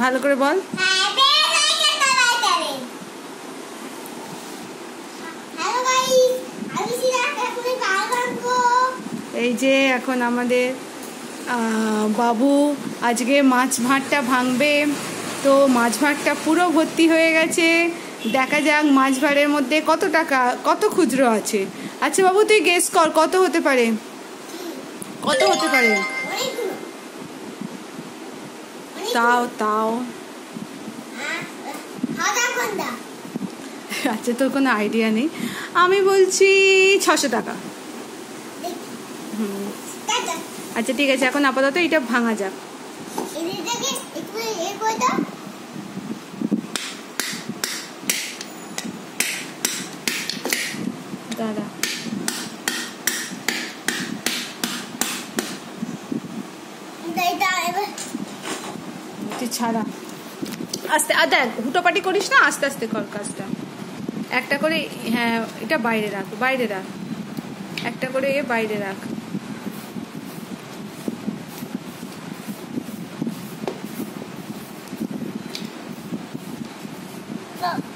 ভালো করে বল। এই যে এখন আমাদের বাবু আজকে মাছ ভাঁড়টা ভাঙবে, তো মাছ ভাঁড়টা পুরো ভর্তি হয়ে গেছে। দেখা যাক মাছ ভাঁড়ের মধ্যে কত টাকা, কত খুচরো আছে। আচ্ছা বাবু তুই গেস কর কত হতে পারে, কত হতে পারে? তাও তাও আচ্ছা তোর কোনো আইডিয়া নেই, আমি বলছি 600 টাকা। আচ্ছা ঠিক আছে, এখন আপাতত এটা ভাঙা যাক। দাদা ছাড়া আস্তে, দেখ হুটোপাটি করিস না, আস্তে আস্তে কর কাজটা। একটা করে, হ্যাঁ এটা বাইরে রাখ, বাইরে রাখ, একটা করে বাইরে রাখ।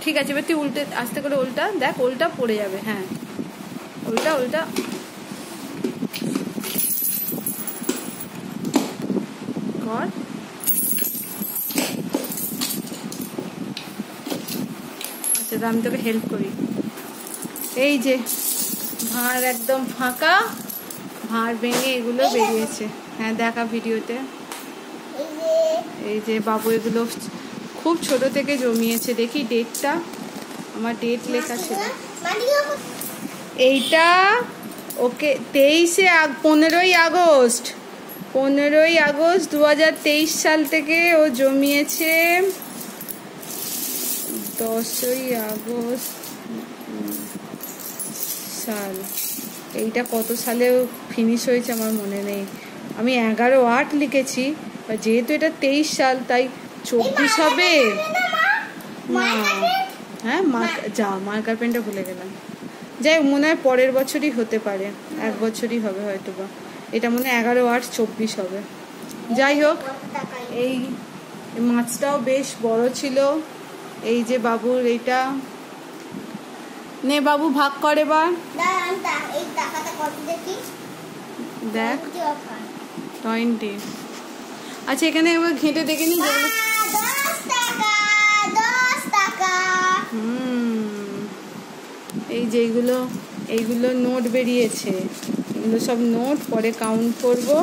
ঠিক আছে, এবার তুই উল্টে আস্তে করে উল্টা, দেখ উল্টা পড়ে যাবে। হ্যাঁ উল্টা উল্টা কর। আচ্ছা আমি তোকে হেল্প করি। এই যে ভাঁড় একদম ফাঁকা, ভাঁড় ভেঙে এগুলো বেরিয়েছে। হ্যাঁ দেখা ভিডিওতে। এই যে বাবু এগুলো খুব ছোট থেকে জমিয়েছে, দেখি ডেটটা, আমার ডেট লেখা ছিল। এইটা ওকে 15ই আগস্ট 2023 সাল থেকে ও জমিয়েছে। 10ই আগস্ট সাল, এইটা কত সালে ফিনিশ হয়েছে আমার মনে নেই, আমি 11/8 লিখেছি, যেহেতু এটা 23 সাল তাই 24 হবে না। হ্যাঁ যা মার্কার পেনটা ভুলে গেলাম। যাই মনে হয় পরের বছরই হতে পারে, 1 বছরই হবে হয়তো বা, এটা মনে হয় 11/8/24 হবে। যাই হোক, এই মাছটাও বেশ বড় ছিল। এই যে বাবুর এইটা নে, বাবু ভাগ করে বা দেখ 20। আচ্ছা এখানে এবার ঘেঁটে দেখে নি। এই যে এইগুলো নোট বেরিয়েছে, এগুলো সব নোট, পরে কাউন্ট করবো।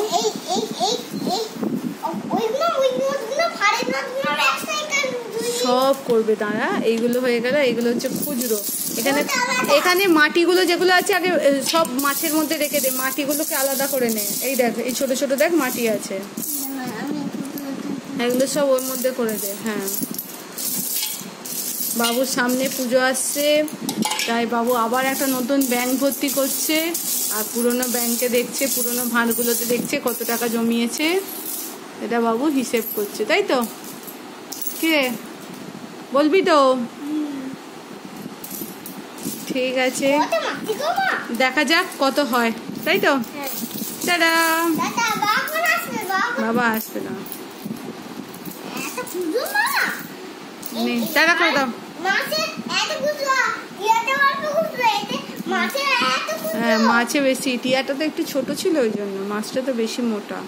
সব করবে দাঁড়া, এইগুলো হয়ে গেল, এইগুলো হচ্ছে খুচরো। এখানে মাটিগুলো যেগুলো আছে আগে সব মাছের মধ্যে রেখে দে, মাটিগুলোকে আলাদা করে নে। এই দেখ এই ছোট ছোট দেখ মাটি আছে, এগুলো সব ওর মধ্যে করে দে। হ্যাঁ বাবুর সামনে পুজো আসছে, তাই বাবু আবার একটা নতুন ব্যাংক ভর্তি করছে, আর পুরনো ব্যাংকে দেখছে, পুরনো ভাঁড়গুলোতে দেখছে কত টাকা জমিয়েছে, এটা বাবু হিসেব করছে। তাই তো? কি রে বলবি তো? ঠিক আছে দেখা যাক কত হয়, তাই তো? টাটা। বাবা আসবে না, টাটা করে দাও। হ্যাঁ মাছে বেশি, টিয়াটা তো একটু ছোট ছিল ওই জন্য, মাছটা তো বেশি মোটা।